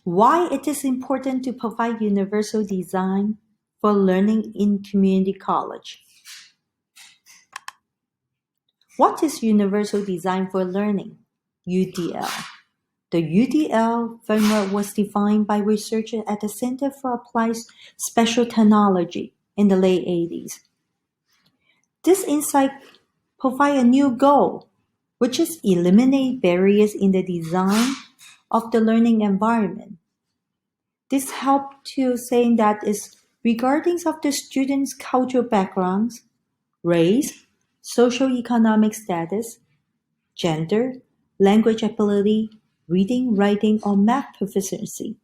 Why it is important to provide universal design for learning in community college. What is Universal Design for Learning? UDL. The UDL framework was defined by researchers at the Center for Applied Special Technology in the late 80s. This insight provides a new goal, which is eliminate barriers in the design of the learning environment. This helped to saying that is regarding of the students' cultural backgrounds, race, socioeconomic status, gender, language ability, reading, writing, or math proficiency.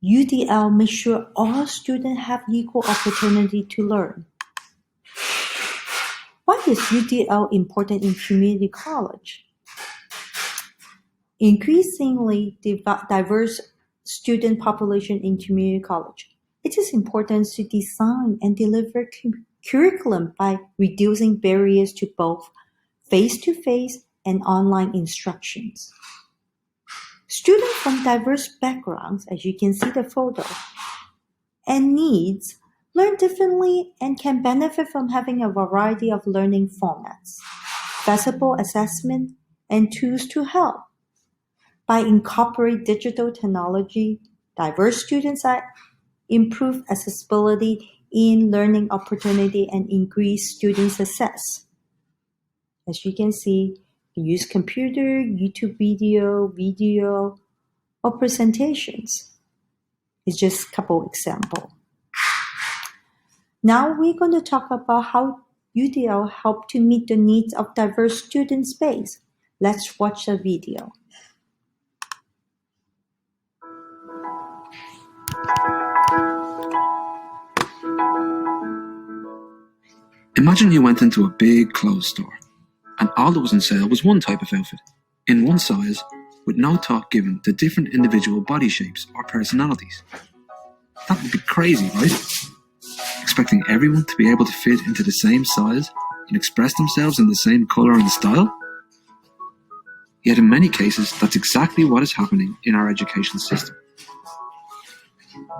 UDL makes sure all students have equal opportunity to learn. Why is UDL important in community college? Increasingly diverse student population in community college. It is important to design and deliver curriculum by reducing barriers to both face-to-face and online instructions. Students from diverse backgrounds, as you can see the photo, and needs learn differently and can benefit from having a variety of learning formats, flexible assessment, and tools to help. By incorporating digital technology, diverse students improve accessibility in learning opportunity and increase student success. As you can see, you use computer, YouTube video, or presentations. It's just a couple examples. Now we're going to talk about how UDL help to meet the needs of diverse student space. Let's watch the video. Imagine you went into a big clothes store, and all that was on sale was one type of outfit, in one size, with no thought given to different individual body shapes or personalities. That would be crazy, right? Expecting everyone to be able to fit into the same size and express themselves in the same colour and style? Yet in many cases, that's exactly what is happening in our education system.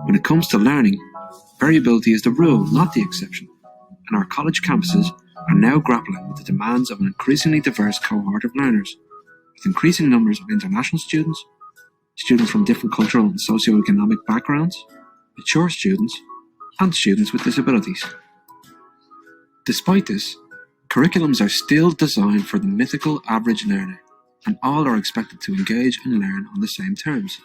When it comes to learning, variability is the rule, not the exception. And our college campuses are now grappling with the demands of an increasingly diverse cohort of learners, with increasing numbers of international students, students from different cultural and socio-economic backgrounds, mature students, and students with disabilities. Despite this, curriculums are still designed for the mythical average learner, and all are expected to engage and learn on the same terms.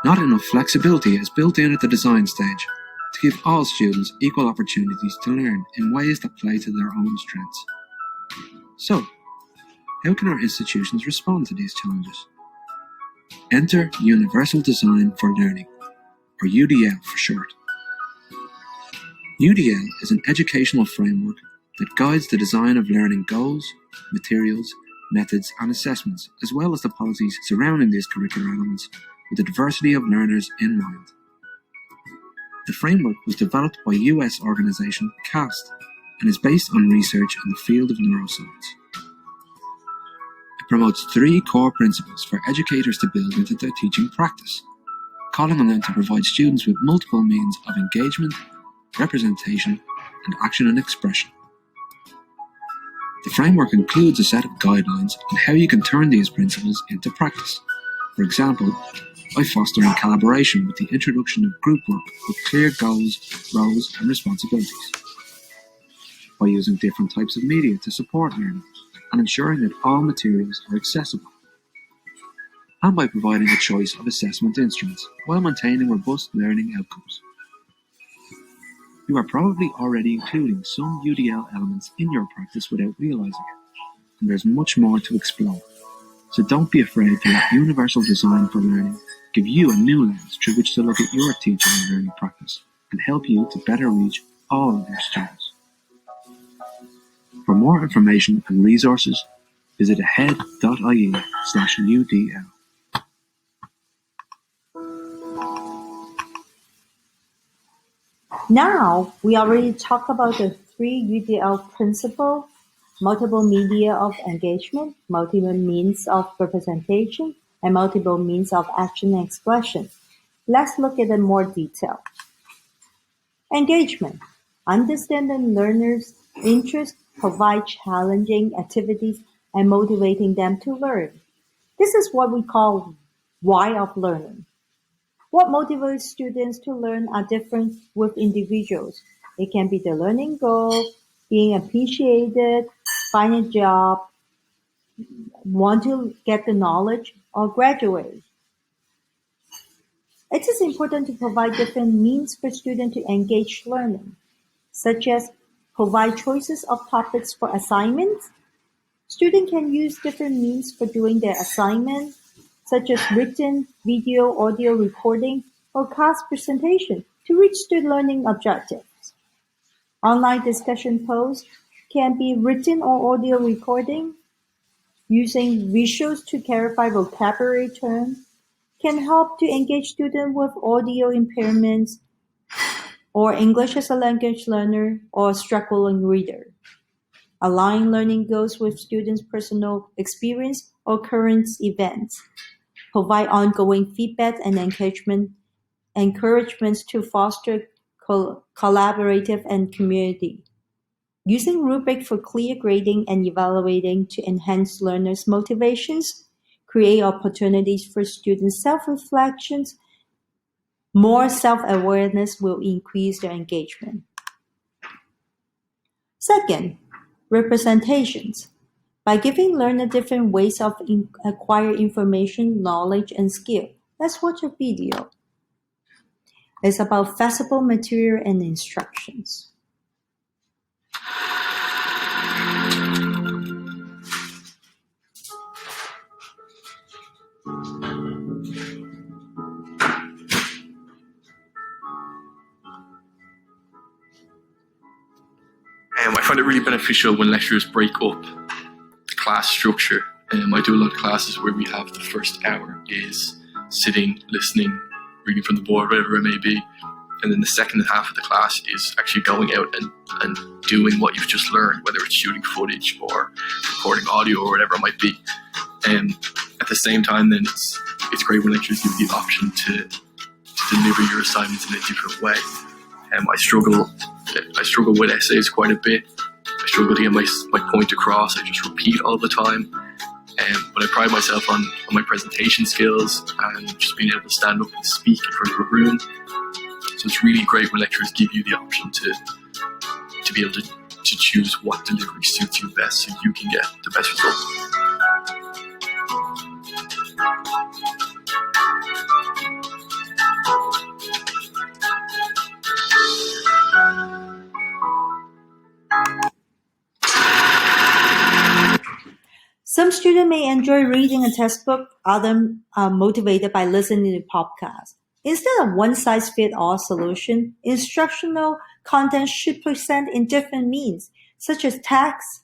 Not enough flexibility is built in at the design stage to give all students equal opportunities to learn in ways that play to their own strengths. So, how can our institutions respond to these challenges? Enter Universal Design for Learning, or UDL for short. UDL is an educational framework that guides the design of learning goals, materials, methods, and assessments, as well as the policies surrounding these curricular elements, with the diversity of learners in mind. The framework was developed by US organization CAST and is based on research in the field of neuroscience. It promotes 3 core principles for educators to build into their teaching practice, calling on them to provide students with multiple means of engagement, representation, and action and expression. The framework includes a set of guidelines on how you can turn these principles into practice. For example, by fostering collaboration with the introduction of group work with clear goals, roles, and responsibilities. By using different types of media to support learning and ensuring that all materials are accessible. And by providing a choice of assessment instruments while maintaining robust learning outcomes. You are probably already including some UDL elements in your practice without realizing it, and there's much more to explore. So don't be afraid to let Universal Design for Learning give you a new lens through which to look at your teaching and learning practice and help you to better reach all of your students. For more information and resources, visit ahead.ie/UDL. Now, we already talked about the 3 UDL principles: multiple media of engagement, multiple means of representation, and multiple means of action and expression. Let's look at it in more detail. Engagement. Understand the learner's interest, provide challenging activities, and motivating them to learn. This is what we call why of learning. What motivates students to learn are different with individuals. It can be the learning goal, being appreciated, find a job, want to get the knowledge, or graduate. It is important to provide different means for students to engage learning, such as provide choices of topics for assignments. Students can use different means for doing their assignment, such as written, video, audio recording, or class presentation to reach the learning objectives. Online discussion posts can be written or audio recording. Using visuals to clarify vocabulary terms can help to engage students with audio impairments or English as a language learner or struggling reader. Align learning goals with students' personal experience or current events. Provide ongoing feedback and encouragements to foster collaborative and community. Using rubric for clear grading and evaluating to enhance learners' motivations, create opportunities for student self-reflections. More self-awareness will increase their engagement. Second, representations. By giving learners different ways of acquire information, knowledge, and skill. Let's watch a video. It's about flexible material and instructions. I find it really beneficial when lecturers break up the class structure. I do a lot of classes where we have the first hour is sitting, listening, reading from the board, whatever it may be. And then the second half of the class is actually going out and doing what you've just learned, whether it's shooting footage or recording audio or whatever it might be. And at the same time, then it's great when lecturers give you the option to deliver your assignments in a different way. I struggle with essays quite a bit. I struggle to get my point across. I just repeat all the time. But I pride myself on my presentation skills and just being able to stand up and speak in front of a room. So it's really great when lecturers give you the option to be able to choose what delivery suits you best so you can get the best results. Some students may enjoy reading a textbook, others are motivated by listening to podcasts. Instead of one-size-fits-all solution, instructional content should present in different means, such as text,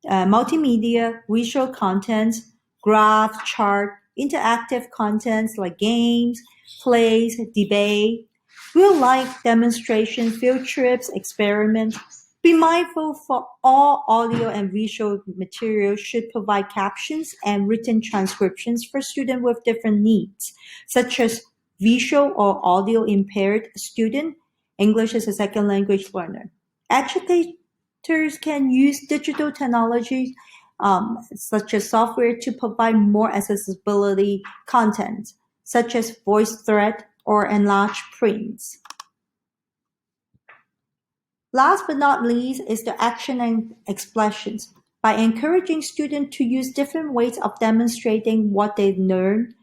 multimedia, visual content, graph, chart, interactive contents like games, plays, debate, real-life demonstrations, field trips, experiments. Be mindful for all audio and visual material should provide captions and written transcriptions for students with different needs, such as visual or audio impaired student, English as a second language learner. Educators can use digital technologies such as software to provide more accessibility content, such as VoiceThread or enlarged prints. Last but not least is the action and expressions. By encouraging students to use different ways of demonstrating what they've learned,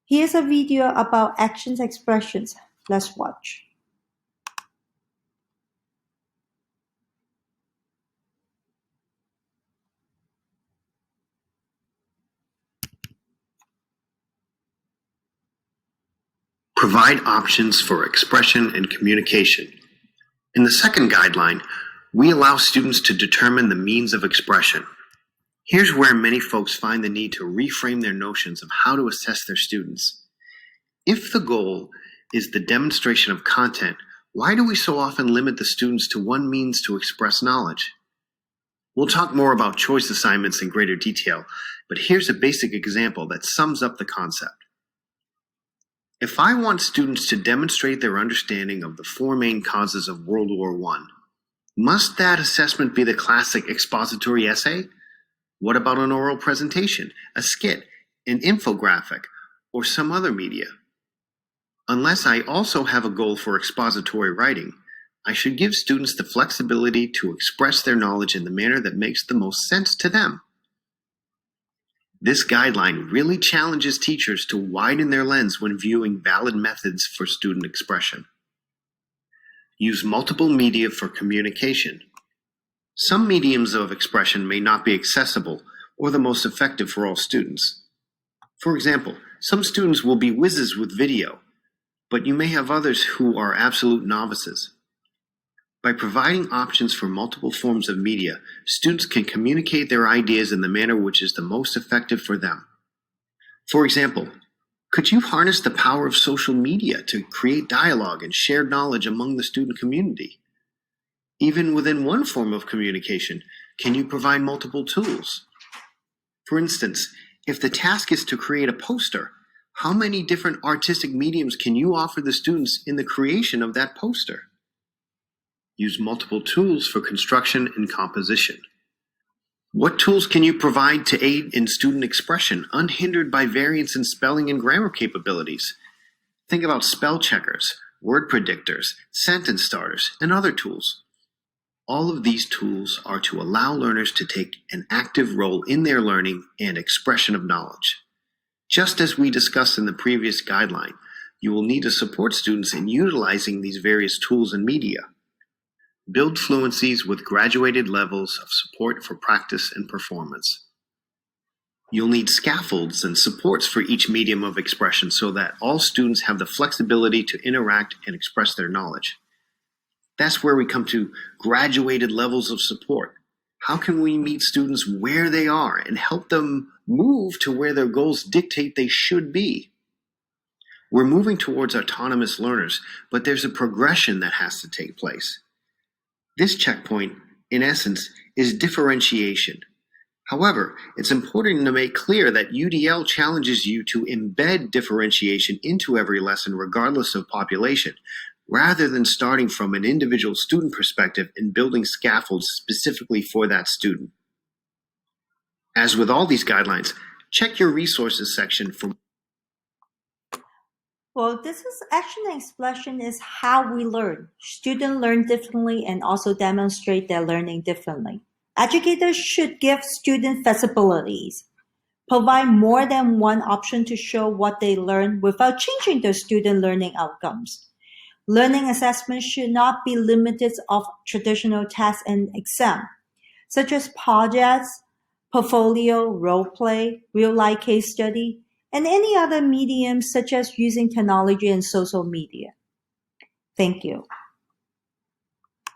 here's a video about actions expressions. Let's watch. Provide options for expression and communication. In the second guideline, we allow students to determine the means of expression. Here's where many folks find the need to reframe their notions of how to assess their students. If the goal is the demonstration of content, why do we so often limit the students to one means to express knowledge? We'll talk more about choice assignments in greater detail but here's a basic example that sums up the concept. If I want students to demonstrate their understanding of the four main causes of World War I, must that assessment be the classic expository essay? What about an oral presentation, a skit, an infographic, or some other media? Unless I also have a goal for expository writing, I should give students the flexibility to express their knowledge in the manner that makes the most sense to them. This guideline really challenges teachers to widen their lens when viewing valid methods for student expression. Use multiple media for communication. Some mediums of expression may not be accessible or the most effective for all students. For example, some students will be whizzes with video, but you may have others who are absolute novices. By providing options for multiple forms of media, students can communicate their ideas in the manner which is the most effective for them. For example, could you harness the power of social media to create dialogue and shared knowledge among the student community? Even within one form of communication, can you provide multiple tools? For instance, if the task is to create a poster, how many different artistic mediums can you offer the students in the creation of that poster? Use multiple tools for construction and composition. What tools can you provide to aid in student expression, unhindered by variance in spelling and grammar capabilities? Think about spell checkers, word predictors, sentence starters, and other tools. All of these tools are to allow learners to take an active role in their learning and expression of knowledge. Just as we discussed in the previous guideline, you will need to support students in utilizing these various tools and media. Build fluencies with graduated levels of support for practice and performance. You'll need scaffolds and supports for each medium of expression so that all students have the flexibility to interact and express their knowledge. That's where we come to graduated levels of support. How can we meet students where they are and help them move to where their goals dictate they should be? We're moving towards autonomous learners, but there's a progression that has to take place. This checkpoint, in essence, is differentiation. However, it's important to make clear that UDL challenges you to embed differentiation into every lesson regardless of population, rather than starting from an individual student perspective and building scaffolds specifically for that student. As with all these guidelines, check your resources section for. Well, this is action and expression is how we learn. Students learn differently and also demonstrate their learning differently. Educators should give students flexibilities, provide more than one option to show what they learn without changing their student learning outcomes. Learning assessment should not be limited of traditional tests and exam, such as projects, portfolio, role play, real-life case study, and any other mediums such as using technology and social media. Thank you.